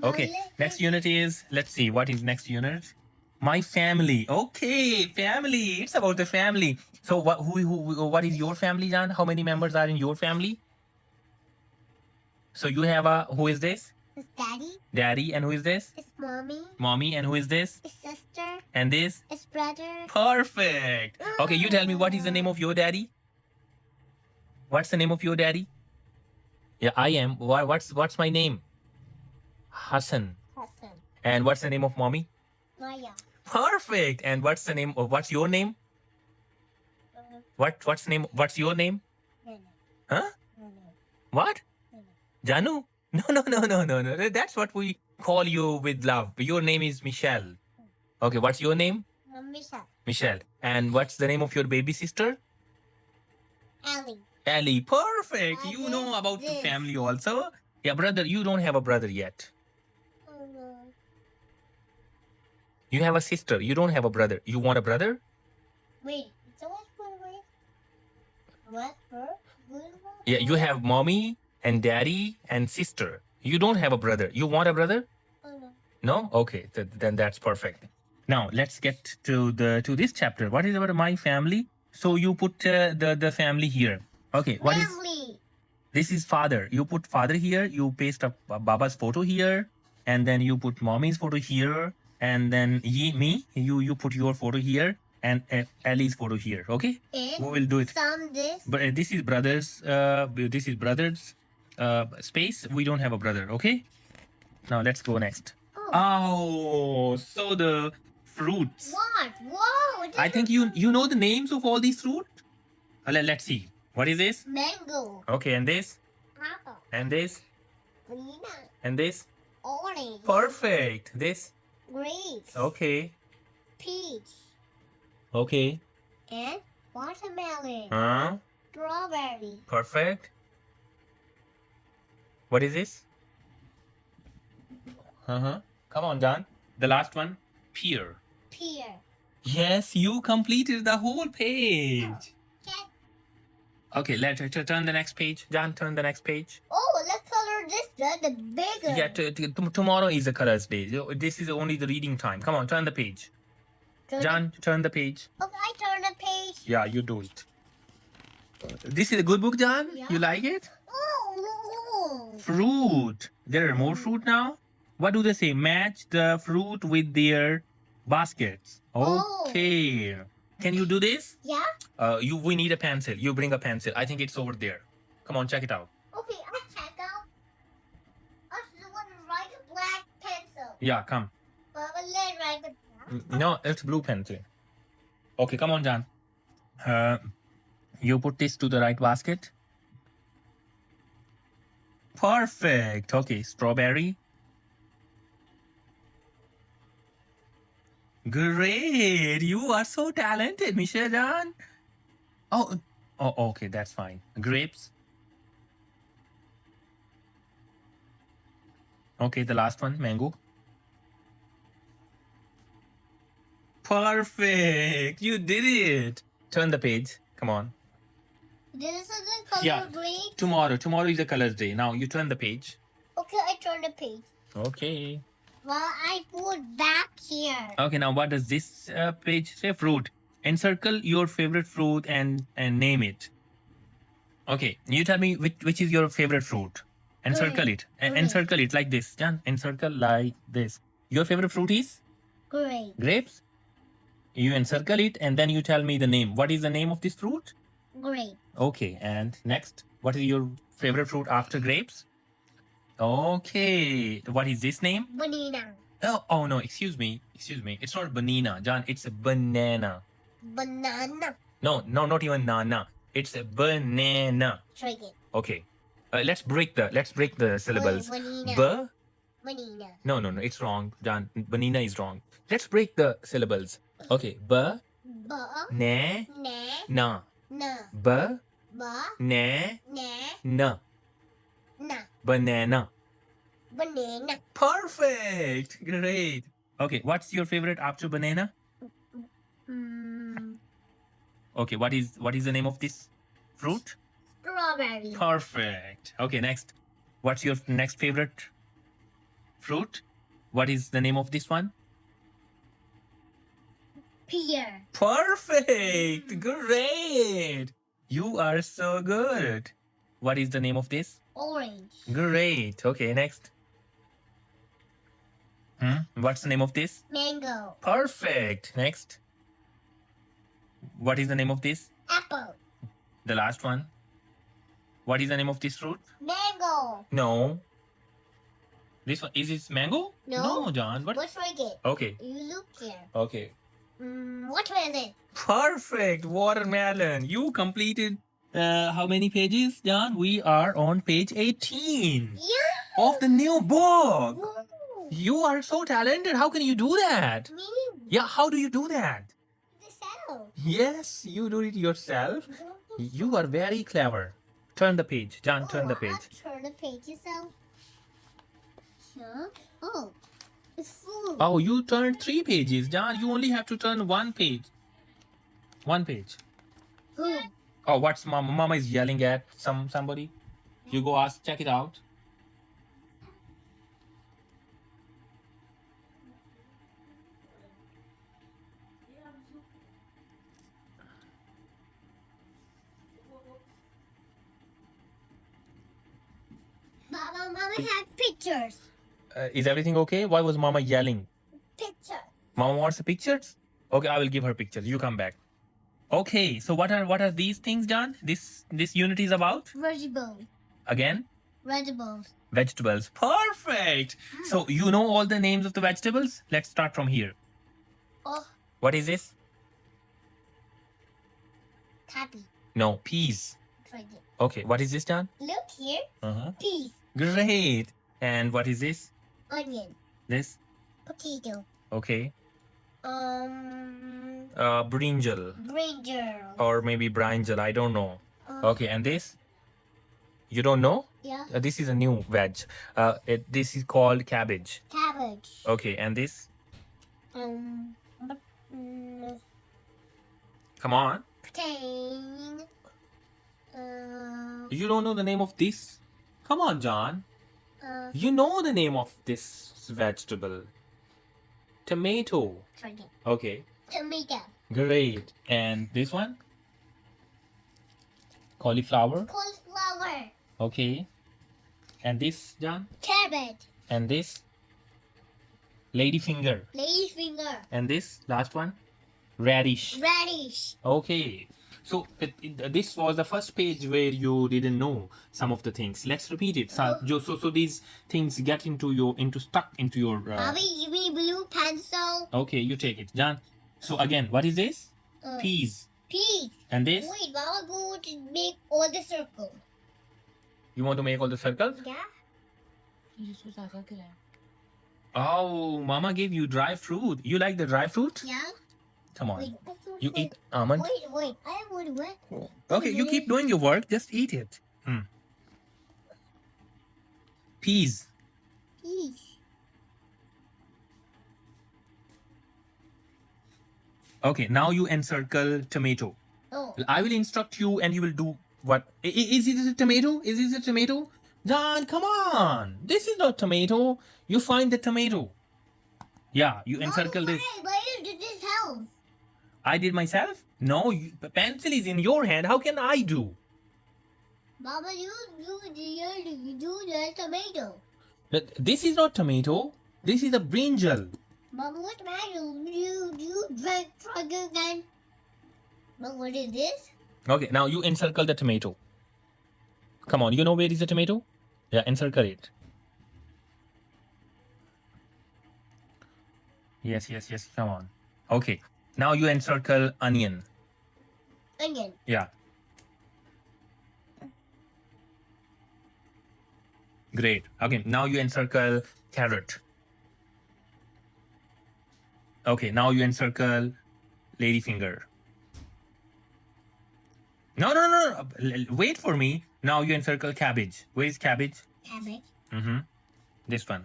Okay, next unit is, let's see, what is next unit? My family. Okay, family. It's about the family. So what is your family, Jan? How many members are in your family? So you have a, who is this? It's daddy. Daddy, and who is this? It's mommy. Mommy, and who is this? It's sister. And this? It's brother. Perfect. Okay, you tell me, what is the name of your daddy? What's the name of your daddy? Yeah, I am. What's my name? Hassan. Hassan. And what's the name of mommy? Maya. Perfect. And what's the name of, what's your name? What's your name? Nana. Huh? Nana. What? Nana. Janu? No. That's what we call you with love. Your name is Michelle. Okay, what's your name? Misha. Michelle. And what's the name of your baby sister? Ali. Ellie. Perfect. And You know about the this. family also. Yeah, brother, you don't have a brother yet. Oh no. You have a sister. You don't have a brother. You want a brother? Wait. So what's for wait? What's for? Yeah, you have mommy and daddy and sister. You don't have a brother. You want a brother? Oh no. No? Okay, then that's perfect. Now let's get to this chapter. What is about my family? So you put the family here. Okay, what is Family. this? Is father. You put father here. You paste up Baba's photo here, and then you put mommy's photo here, and then me. You put your photo here, and Ellie's photo here. Okay, And we will do it. some this. But this is brothers. This is brothers. Space. We don't have a brother. Okay. Now let's go next. Oh, so the fruits. What? Whoa! I think you know the names of all these fruit. Let's see. What is this? Mango. Okay, and this, Apple. and this, Banana. and this. Orange. Perfect. This. Grapes. Okay. Peach. Okay. And watermelon. Huh? Strawberry. Perfect. What is this? Come on, John. The last one. Pear. Pear. Yes, you completed the whole page. Cat. Okay, let's turn the next page. John, turn the next page. Oh, let's color this. The bigger. Yeah, tomorrow is the colors day. This is only the reading time. Come on, turn the page. John, turn the page. Okay, I turn the page. Yeah, you do it. This is a good book, John? Yeah. You like it? Oh. Fruit. There are more fruit now? What do they say? Match the fruit with their baskets. Oh. Okay. Can you do this? Yeah? We need a pencil. You bring a pencil. I think it's over there. Come on, check it out. Okay, I check out. I just want to write a black pencil. Yeah, come. But let's write the black. No, it's blue pencil. Okay, come on, John. You put this to the right basket. Perfect. Okay, strawberry. Great. You are so talented, Michelle John. Oh, okay, that's fine. Grapes. Okay, the last one, mango. Perfect. You did it. Turn the page. Come on. This is the color Yeah. green. Tomorrow is the colors day. Now you turn the page. Okay, I turn the page. Okay. Well, I put back here. Okay, now what does this page say? Fruit. Encircle your favorite fruit and name it. Okay, you tell me which is your favorite fruit. Encircle it. Encircle it like this. Jan, encircle like this. Your favorite fruit is? Great. Grapes. You encircle it and then you tell me the name. What is the name of this fruit? Great. Okay, and next, what is your favorite fruit after grapes? Okay, what is this name? Banana. Oh no, excuse me. It's not banana, John. It's a banana. Banana. No, not even nana. It's a banana. Try it. Okay, let's break the syllables. Banana. B. Banana. No, it's wrong, John. Banana is wrong. Let's break the syllables. Okay, b. Ba. Ne. Ne. Na. Na. B. Ba. Ne. Ne. Na. Na. Banana. Banana. Perfect. Great. Okay, what's your favorite after banana? Okay, what is the name of this fruit? Strawberry. Perfect. Okay, next. What's your next favorite fruit. What is the name of this one? Pear. Perfect. Great. You are so good. What is the name of this? Orange. Great. Okay, next. What's the name of this? Mango. Perfect. Next. What is the name of this? Apple. The last one. What is the name of this fruit? Mango. No. This one is this mango? No. No, John. What? What's right it? Okay. You look here. Okay. Watermelon. Perfect. Watermelon. You completed how many pages, John? We are on page 18 Yeah. of the new book. Woo. You are so talented. How can you do that? Me. Yeah, how do you do that? The cell. Yes, you do it yourself. You are very clever. Turn the page. John, turn the page. I'll turn the pages out. Huh? Oh. It's full. Oh, you turned 3 pages, John. You only have to turn 1 page. 1 page. Who? Oh, what's mama? Mama is yelling at somebody. You go ask, check it out. Mama has pictures. Is everything okay? Why was Mama yelling? Picture. Mama wants the pictures? Okay, I will give her pictures. You come back. Okay, so what are these things, John? This unit is about? Vegetables. Again? Vegetables. Vegetables. Perfect. So you know all the names of the vegetables? Let's start from here. Oh, What is this? happy. No, peas. Try it. Okay, what is this, John? Look here. Uh-huh. Peas. Great. And what is this? Onion. This? Potato. Okay. Brinjal. Brinjal. Or maybe brinjal. I don't know. Okay, and this? You don't know? Yeah. This is a new veg. This is called cabbage. Cabbage. Okay, and this? But, Come on. protein. You don't know the name of this? Come on, John. Uh, You know the name of this vegetable. Tomato. try it. Okay, Tomato. great. And this one? Cauliflower. Cauliflower. Okay. And this, John? Cabbage. And this? Ladyfinger. Ladyfinger. And this, last one? Radish. Radish. Okay. So this was the first page where you didn't know some of the things. Let's repeat it. So these things get stuck into your. Bobby, give me blue pencil. Okay, you take it, John. So again, what is this? Peas. Peas. And this? Wait, Mama, go to make all the circle. You want to make all the circles? Yeah. Oh, Mama gave you dry fruit. You like the dry fruit? Yeah. Come on. Wait, You eat almond. Wait. I would wet. Okay, you keep doing your work. Just eat it. Peas. Peas. Okay, now you encircle tomato. Oh. I will instruct you and you will do what? Is it a tomato? Is this a tomato? John, come on. This is not tomato. You find the tomato. Yeah, you encircle this. Why you did this help? I did myself? No, the pencil is in your hand. How can I do? Mama, you do the tomato. This is not tomato. This is a brinjal. Mama, what matter? You drank again. But what is this? Okay, now you encircle the tomato. Come on, you know where is the tomato? Yeah, encircle it. Yes, come on. Okay, now you encircle onion. Onion. Yeah. Great. Okay, now you encircle carrot. Okay, now you encircle ladyfinger. No. Wait for me. Now you encircle cabbage. Where is cabbage? Cabbage. This one.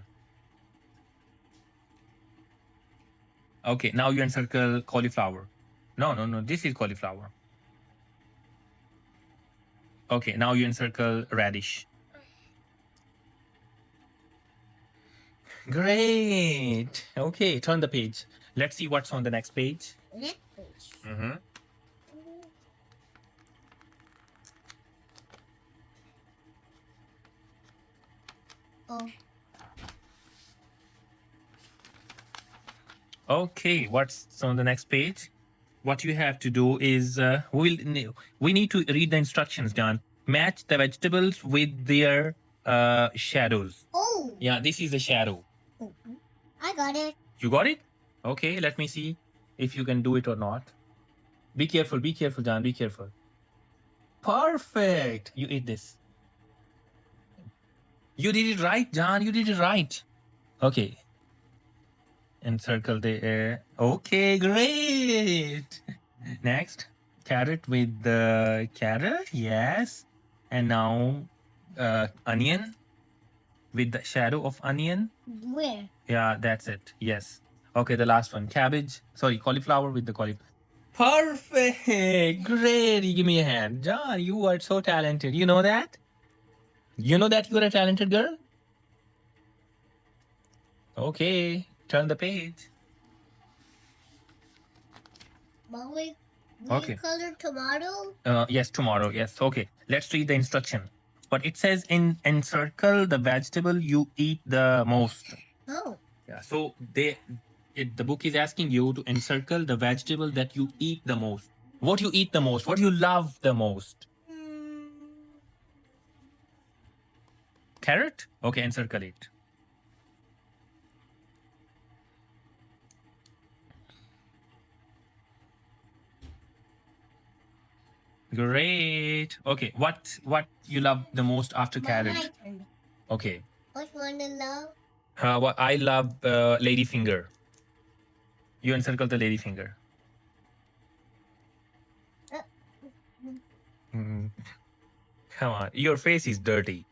Okay, now you encircle cauliflower. No. This is cauliflower. Okay, now you encircle radish. Great. Okay, turn the page. Let's see what's on the next page. Next page. Mm-hmm. Oh, Okay, what's on the next page? What you have to do is we need to read the instructions, John. Match the vegetables with their shadows. oh, Yeah, this is a shadow. oh. I got it. You got it? Okay, let me see if you can do it or not. Be careful, John. Be careful. Perfect. You eat this. You did it right, John. You did it right. Okay. Encircle the air. Okay, great. Next, carrot with the carrot. Yes. And now, onion with the shadow of onion. Where? Yeah, that's it. Yes. Okay, the last one. Cabbage. Sorry, cauliflower with the cauliflower. Perfect. Great. You give me a hand. John, you are so talented. You know that? You know that you are a talented girl? Okay. Turn the page. Molly, Okay. color tomato? Yes, tomorrow. Yes. Okay. Let's read the instruction. But it says encircle the vegetable you eat the most. Oh, Yeah. So the book is asking you to encircle the vegetable that you eat the most. What you eat the most? What you love the most? mm, Carrot? Okay, encircle it. Great. Okay. What you love the most after my carrot? turn. Okay. Which one to love? What I love lady finger. You encircle the lady finger. Uh, Mm. Come on, your face is dirty.